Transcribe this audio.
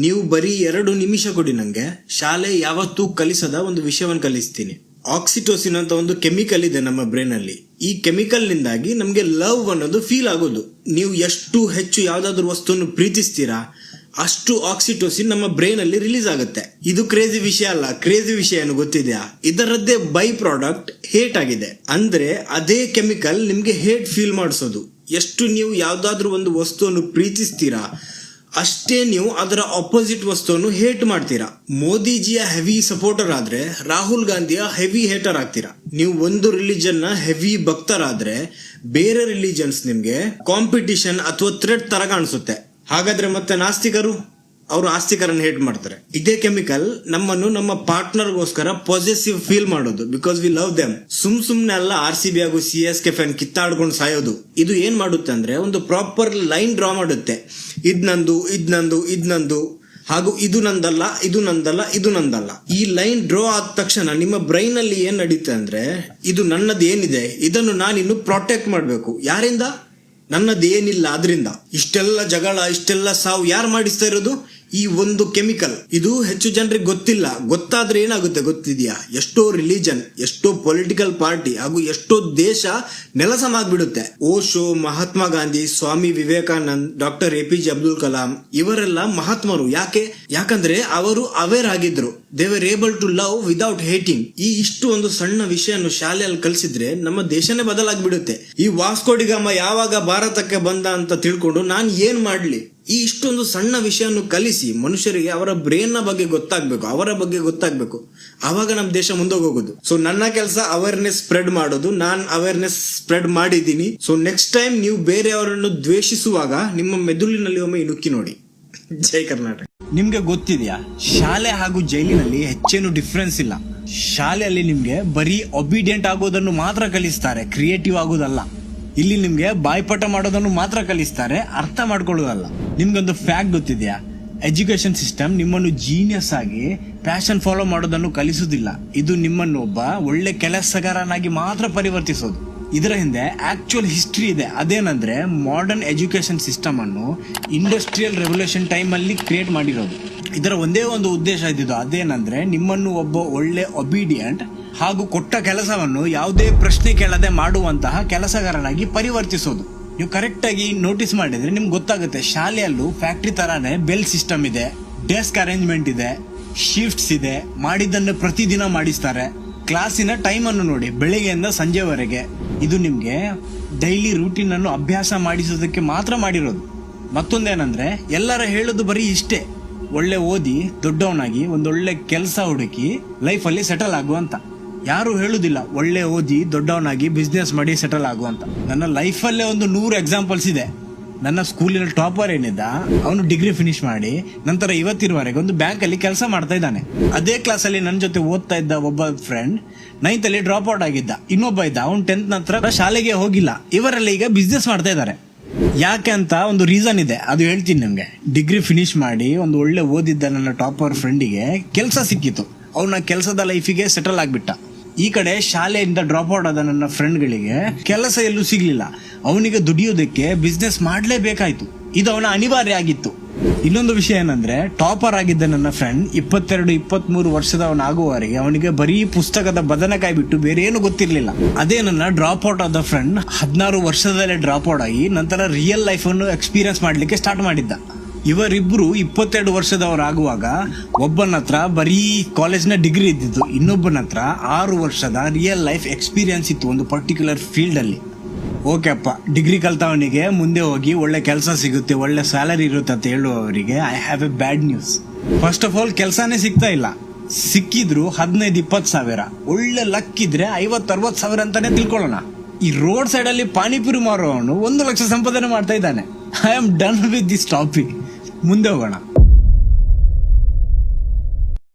ನೀವು ಬರೀ 2 ನಿಮಿಷ ಕೊಡಿ ನಂಗೆ, ಶಾಲೆ ಯಾವತ್ತೂ ಕಲಿಸದ ಒಂದು ವಿಷಯವನ್ನು ಕಲಿಸ್ತೀನಿ. ಆಕ್ಸಿಟೋಸಿನ್ ಅಂತ ಒಂದು ಕೆಮಿಕಲ್ ಇದೆ ನಮ್ಮ ಬ್ರೈನ್ ಅಲ್ಲಿ. ಈ ಕೆಮಿಕಲ್ ನಿಂದಾಗಿ ನಮ್ಗೆ ಲವ್ ಅನ್ನೋದು ಫೀಲ್ ಆಗೋದು. ನೀವು ಎಷ್ಟು ಹೆಚ್ಚು ಯಾವ್ದಾದ್ರು ವಸ್ತುವನ್ನು ಪ್ರೀತಿಸ್ತೀರಾ ಅಷ್ಟು ಆಕ್ಸಿಟೋಸಿನ್ ನಮ್ಮ ಬ್ರೈನ್ ಅಲ್ಲಿ ರಿಲೀಸ್ ಆಗುತ್ತೆ. ಇದು ಕ್ರೇಜಿ ವಿಷಯ ಅಲ್ಲ, ಕ್ರೇಜಿ ವಿಷಯ ಏನು ಗೊತ್ತಿದೆಯಾ? ಇದರದ್ದೇ ಬೈ ಪ್ರಾಡಕ್ಟ್ ಹೇಟ್ ಆಗಿದೆ. ಅಂದ್ರೆ ಅದೇ ಕೆಮಿಕಲ್ ನಿಮ್ಗೆ ಹೇಟ್ ಫೀಲ್ ಮಾಡಿಸೋದು. ಎಷ್ಟು ನೀವು ಯಾವ್ದಾದ್ರು ಒಂದು ವಸ್ತುವನ್ನು ಪ್ರೀತಿಸ್ತೀರಾ ಅಷ್ಟೇ ನೀವು ಅದರ ಆಪೋಸಿಟ್ ವಸ್ತುವನ್ನು ಹೇಟ್ ಮಾಡ್ತೀರಾ. ಮೋದಿಜಿಯ ಹೆವಿ ಸಪೋರ್ಟರ್ ಆದ್ರೆ ರಾಹುಲ್ ಗಾಂಧಿಯ ಹೆವಿ ಹೇಟರ್ ಆಗ್ತೀರಾ. ನೀವು ಒಂದು ರಿಲಿಜನ್ ನ ಹೆವಿ ಭಕ್ತರಾದ್ರೆ ಬೇರೆ ರಿಲಿಜನ್ಸ್ ನಿಮ್ಗೆ ಕಾಂಪಿಟಿಷನ್ ಅಥವಾ ಥ್ರೆಟ್ ತರ ಕಾಣಿಸುತ್ತೆ. ಹಾಗಾದ್ರೆ ಮತ್ತೆ ನಾಸ್ತಿಕರು, ಅವರು ಆಸ್ತಿಕರನ್ನು ಹೇಟ್ ಮಾಡ್ತಾರೆ. ಇದೇ ಕೆಮಿಕಲ್ ನಮ್ಮನ್ನು ನಮ್ಮ ಪಾರ್ಟ್ನರ್ಗೋಸ್ಕರ ಪಾಸಿಟಿವ್ ಫೀಲ್ ಮಾಡೋದು, ಬಿಕಾಸ್ ವಿ ಲವ್ ದೆಮ್. ಸುಮ್ನೆ ಅಲ್ಲ RCB ಹಾಗೂ CSK ಫ್ಯಾನ್ ಕಿತ್ತಾಡ್ಕೊಂಡು ಸಾಯೋದು. ಇದು ಏನ್ ಮಾಡುತ್ತೆ ಅಂದ್ರೆ ಒಂದು ಪ್ರಾಪರ್ ಲೈನ್ ಡ್ರಾ ಮಾಡುತ್ತೆ. ಇದ್ ನಂದು ಹಾಗೂ ಇದು ನಂದಲ್ಲ, ಇದು ನಂದಲ್ಲ, ಇದು ನಂದಲ್ಲ. ಈ ಲೈನ್ ಡ್ರಾ ಆದ ತಕ್ಷಣ ನಿಮ್ಮ ಬ್ರೈನ್ ಅಲ್ಲಿ ಏನ್ ನಡೀತೆ ಅಂದ್ರೆ, ಇದು ನನ್ನದು ಏನಿದೆ ಇದನ್ನು ನಾನಿನ್ನು ಪ್ರೊಟೆಕ್ಟ್ ಮಾಡ್ಬೇಕು. ಯಾರಿಂದ? ನನ್ನದು ಏನಿಲ್ಲ ಅದರಿಂದ. ಇಷ್ಟೆಲ್ಲ ಜಗಳ, ಇಷ್ಟೆಲ್ಲ ಸಾವು ಯಾರು ಮಾಡಿಸ್ತಾ ಇರೋದು? ಈ ಒಂದು ಕೆಮಿಕಲ್. ಇದು ಹೆಚ್ಚು ಜನರಿಗೆ ಗೊತ್ತಿಲ್ಲ. ಗೊತ್ತಾದ್ರೆ ಏನಾಗುತ್ತೆ ಗೊತ್ತಿದ್ಯಾ? ಎಷ್ಟೋ ರಿಲಿಜನ್, ಎಷ್ಟೋ ಪೊಲಿಟಿಕಲ್ ಪಾರ್ಟಿ ಹಾಗೂ ಎಷ್ಟೋ ದೇಶ ನೆಲಸಮ ಆಗ್ಬಿಡುತ್ತೆ. ಓಶೋ, ಮಹಾತ್ಮ ಗಾಂಧಿ, ಸ್ವಾಮಿ ವಿವೇಕಾನಂದ್, ಡಾಕ್ಟರ್ APJ ಅಬ್ದುಲ್ ಕಲಾಂ ಇವರೆಲ್ಲ ಮಹಾತ್ಮರು. ಯಾಕಂದ್ರೆ ಅವರು ಅವೇರ್ ಆಗಿದ್ರು. They were able to love without hating. ಈ ಇಷ್ಟು ಒಂದು ಸಣ್ಣ ವಿಷಯವನ್ನು ಶಾಲೆಯಲ್ಲಿ ಕಲಿಸಿದ್ರೆ ನಮ್ಮ ದೇಶನೇ ಬದಲಾಗ್ಬಿಡುತ್ತೆ. ಈ ವಾಸ್ಕೋಡಿಗಾಮ ಯಾವಾಗ ಭಾರತಕ್ಕೆ ಬಂದ ಅಂತ ತಿಳ್ಕೊಂಡು ನಾನು ಏನ್ ಮಾಡ್ಲಿ? ಈ ಇಷ್ಟೊಂದು ಸಣ್ಣ ವಿಷಯವನ್ನು ಕಲಿಸಿ ಮನುಷ್ಯರಿಗೆ ಅವರ ಬ್ರೈನ್ ನ ಬಗ್ಗೆ ಗೊತ್ತಾಗ್ಬೇಕು, ಅವರ ಬಗ್ಗೆ ಗೊತ್ತಾಗ್ಬೇಕು. ಆವಾಗ ನಮ್ಮ ದೇಶ ಮುಂದೋಗೋದು. ಸೊ ನನ್ನ ಕೆಲಸ ಅವೇರ್ನೆಸ್ ಸ್ಪ್ರೆಡ್ ಮಾಡೋದು. ನಾನು ಅವೇರ್ನೆಸ್ ಸ್ಪ್ರೆಡ್ ಮಾಡಿದ್ದೀನಿ. ಸೊ ನೆಕ್ಸ್ಟ್ ಟೈಮ್ ನೀವು ಬೇರೆಯವರನ್ನು ದ್ವೇಷಿಸುವಾಗ ನಿಮ್ಮ ಮೆದುಳಿನಲ್ಲಿ ಒಮ್ಮೆ ಇಣುಕಿ ನೋಡಿ. ಜೈ ಕರ್ನಾಟಕ. ನಿಮ್ಗೆ ಗೊತ್ತಿದೆಯಾ, ಶಾಲೆ ಹಾಗೂ ಜೈಲಿನಲ್ಲಿ ಹೆಚ್ಚೇನು ಡಿಫ್ರೆನ್ಸ್ ಇಲ್ಲ. ಶಾಲೆಯಲ್ಲಿ ನಿಮ್ಗೆ ಬರೀ ಒಬಿಡಿಯಂಟ್ ಆಗೋದನ್ನು ಮಾತ್ರ ಕಲಿಸ್ತಾರೆ, ಕ್ರಿಯೇಟಿವ್ ಆಗೋದಲ್ಲ. ಇಲ್ಲಿ ನಿಮ್ಗೆ ಬಾಯ್ಪಾಠ ಮಾಡೋದನ್ನು ಮಾತ್ರ ಕಲಿಸ್ತಾರೆ, ಅರ್ಥ ಮಾಡ್ಕೊಳ್ಳೋದಲ್ಲ. ನಿಮ್ಗೊಂದು ಫ್ಯಾಕ್ಟ್ ಗೊತ್ತಿದೆಯಾ? ಎಜುಕೇಶನ್ ಸಿಸ್ಟಮ್ ನಿಮ್ಮನ್ನು ಜೀನಿಯಸ್ ಆಗಿ ಪ್ಯಾಷನ್ ಫಾಲೋ ಮಾಡೋದನ್ನು ಕಲಿಸುವುದಿಲ್ಲ. ಇದು ನಿಮ್ಮನ್ನು ಒಬ್ಬ ಒಳ್ಳೆ ಕೆಲಸಗಾರನಾಗಿ ಮಾತ್ರ ಪರಿವರ್ತಿಸೋದು. ಇದರ ಹಿಂದೆ ಆಕ್ಚುಯಲ್ ಹಿಸ್ಟ್ರಿ ಇದೆ. ಅದೇನಂದ್ರೆ ಮಾಡರ್ನ್ ಎಜುಕೇಶನ್ ಸಿಸ್ಟಮ್ ಅನ್ನು ಇಂಡಸ್ಟ್ರಿಯಲ್ ರೆವಲ್ಯೂಷನ್ ಟೈಮ್ ಅಲ್ಲಿ ಕ್ರಿಯೇಟ್ ಮಾಡಿರೋದು. ಇದರ ಒಂದೇ ಒಂದು ಉದ್ದೇಶ ಇದ್ದಿದ್ದು, ಅದೇನಂದ್ರೆ ನಿಮ್ಮನ್ನು ಒಬ್ಬ ಒಳ್ಳೆ ಒಬಿಡಿಯಂಟ್ ಹಾಗೂ ಕೊಟ್ಟ ಕೆಲಸವನ್ನು ಯಾವುದೇ ಪ್ರಶ್ನೆ ಕೇಳದೆ ಮಾಡುವಂತಹ ಕೆಲಸಗಾರನಾಗಿ ಪರಿವರ್ತಿಸೋದು. ನೀವು ಕರೆಕ್ಟ್ ಆಗಿ ನೋಟಿಸ್ ಮಾಡಿದ್ರೆ ನಿಮ್ಗೆ ಗೊತ್ತಾಗುತ್ತೆ. ಶಾಲೆಯಲ್ಲೂ ಫ್ಯಾಕ್ಟ್ರಿ ತರಾನೇ ಬೆಲ್ ಸಿಸ್ಟಮ್ ಇದೆ, ಡೆಸ್ಕ್ ಅರೇಂಜ್ಮೆಂಟ್ ಇದೆ, ಶಿಫ್ಟ್ಸ್ ಇದೆ, ಮಾಡಿದ್ದನ್ನು ಪ್ರತಿದಿನ ಮಾಡಿಸ್ತಾರೆ. ಕ್ಲಾಸಿನ ಟೈಮ್ ಅನ್ನು ನೋಡಿ, ಬೆಳಿಗ್ಗೆಯಿಂದ ಸಂಜೆವರೆಗೆ. ಇದು ನಿಮ್ಗೆ ಡೈಲಿ ರೂಟೀನ್ ಅನ್ನು ಅಭ್ಯಾಸ ಮಾಡಿಸೋದಕ್ಕೆ ಮಾತ್ರ ಮಾಡಿರೋದು. ಮತ್ತೊಂದೇನಂದ್ರೆ ಎಲ್ಲರ ಹೇಳೋದು ಬರೀ ಇಷ್ಟೇ, ಒಳ್ಳೆ ಓದಿ ದೊಡ್ಡವನಾಗಿ ಒಂದೊಳ್ಳೆ ಕೆಲಸ ಹುಡುಕಿ ಲೈಫಲ್ಲಿ ಸೆಟಲ್ ಆಗುವಂತ. ಯಾರು ಹೇಳುದಿಲ್ಲ ಒಳ್ಳೆ ಓದಿ ದೊಡ್ಡವನಾಗಿ ಬಿಸ್ನೆಸ್ ಮಾಡಿ ಸೆಟಲ್ ಆಗುವಂತ. ನನ್ನ ಲೈಫಲ್ಲೇ ಒಂದು 100 ಎಕ್ಸಾಂಪಲ್ಸ್ ಇದೆ. ನನ್ನ ಸ್ಕೂಲಿನ ಟಾಪರ್ ಏನಿದ್ದ, ಅವನು ಡಿಗ್ರಿ ಫಿನಿಶ್ ಮಾಡಿ ನಂತರ ಇವತ್ತಿರುವವರೆಗೆ ಒಂದು ಬ್ಯಾಂಕ್ ಅಲ್ಲಿ ಕೆಲಸ ಮಾಡ್ತಾ ಇದ್ದಾನೆ. ಅದೇ ಕ್ಲಾಸ್ ಅಲ್ಲಿ ನನ್ನ ಜೊತೆ ಓದ್ತಾ ಇದ್ದ ಒಬ್ಬ ಫ್ರೆಂಡ್ 9th ಅಲ್ಲಿ ಡ್ರಾಪ್ ಔಟ್ ಆಗಿದ್ದ. ಇನ್ನೊಬ್ಬ ಇದ್ದ, ಅವ್ನು 10th ನಂತರ ಶಾಲೆಗೆ ಹೋಗಿಲ್ಲ. ಇವರೆಲ್ಲ ಈಗ ಬಿಸ್ನೆಸ್ ಮಾಡ್ತಾ ಇದ್ದಾರೆ. ಯಾಕೆ ಅಂತ ಒಂದು ರೀಸನ್ ಇದೆ, ಅದು ಹೇಳ್ತೀನಿ ನಿಮ್ಗೆ. ಡಿಗ್ರಿ ಫಿನಿಶ್ ಮಾಡಿ ಒಂದು ಒಳ್ಳೆ ಓದಿದ್ದ ನನ್ನ ಟಾಪರ್ ಫ್ರೆಂಡಿಗೆ ಕೆಲಸ ಸಿಕ್ಕಿತ್ತು. ಅವನ ಕೆಲಸದ ಲೈಫಿಗೆ ಸೆಟಲ್ ಆಗ್ಬಿಟ್ಟ. ಈ ಕಡೆ ಶಾಲೆಯಿಂದ ಡ್ರಾಪ್ ಔಟ್ ಆದ ನನ್ನ ಫ್ರೆಂಡ್ಗಳಿಗೆ ಕೆಲಸ ಎಲ್ಲೂ ಸಿಗ್ಲಿಲ್ಲ. ಅವನಿಗೆ ದುಡಿಯೋದಕ್ಕೆ ಬಿಸ್ನೆಸ್ ಮಾಡ್ಲೇಬೇಕಾಯ್ತು. ಇದು ಅವನ ಅನಿವಾರ್ಯ ಆಗಿತ್ತು. ಇನ್ನೊಂದು ವಿಷಯ ಏನಂದ್ರೆ, ಟಾಪರ್ ಆಗಿದ್ದ ನನ್ನ ಫ್ರೆಂಡ್ 22-23 ವರ್ಷದವನಾಗುವವರೆಗೆ ಅವನಿಗೆ ಬರೀ ಪುಸ್ತಕದ ಬದನೆಕಾಯಿ ಬಿಟ್ಟು ಬೇರೆ ಏನು ಗೊತ್ತಿರ್ಲಿಲ್ಲ. ಅದೇ ನನ್ನ ಡ್ರಾಪ್ ಔಟ್ ಆದ ಫ್ರೆಂಡ್ 16 ವರ್ಷದಲ್ಲೇ ಡ್ರಾಪ್ ಔಟ್ ಆಗಿ ನಂತರ ರಿಯಲ್ ಲೈಫ್ ಅನ್ನು ಎಕ್ಸ್ಪೀರಿಯನ್ಸ್ ಮಾಡ್ಲಿಕ್ಕೆ ಸ್ಟಾರ್ಟ್ ಮಾಡಿದ್ದ. ಇವರಿಬ್ರು 22 ವರ್ಷದವರಾಗುವಾಗ ಒಬ್ಬನ ಹತ್ರ ಬರೀ ಕಾಲೇಜ್ನ ಡಿಗ್ರಿ ಇದ್ದಿದ್ದು, ಇನ್ನೊಬ್ಬನ ಹತ್ರ 6 ವರ್ಷದ ರಿಯಲ್ ಲೈಫ್ ಎಕ್ಸ್ಪೀರಿಯನ್ಸ್ ಇತ್ತು ಒಂದು ಪರ್ಟಿಕ್ಯುಲರ್ ಫೀಲ್ಡ್ ಅಲ್ಲಿ. ಓಕೆ ಅಪ್ಪ, ಡಿಗ್ರಿ ಕಲ್ತವನಿಗೆ ಮುಂದೆ ಹೋಗಿ ಒಳ್ಳೆ ಕೆಲಸ ಸಿಗುತ್ತೆ, ಒಳ್ಳೆ ಸ್ಯಾಲರಿ ಇರುತ್ತೆ ಅಂತ ಹೇಳುವವರಿಗೆ I have a bad news. First of all ಕೆಲಸನೇ ಸಿಗ್ತಾ ಇಲ್ಲ. ಸಿಕ್ಕಿದ್ರು 15-20 ಸಾವಿರ, ಒಳ್ಳೆ ಲಕ್ ಇದ್ರೆ 50-60 ಸಾವಿರ ಅಂತಾನೆ ತಿಳ್ಕೊಳ್ಳೋಣ. ಈ ರೋಡ್ ಸೈಡ್ ಅಲ್ಲಿ ಪಾನಿಪುರಿ ಮಾರುವವನು 1 ಲಕ್ಷ ಸಂಪಾದನೆ ಮಾಡ್ತಾ ಇದ್ದಾನೆ. I am done with this topic. ಮುಂದೆ ಹೋಗೋಣ.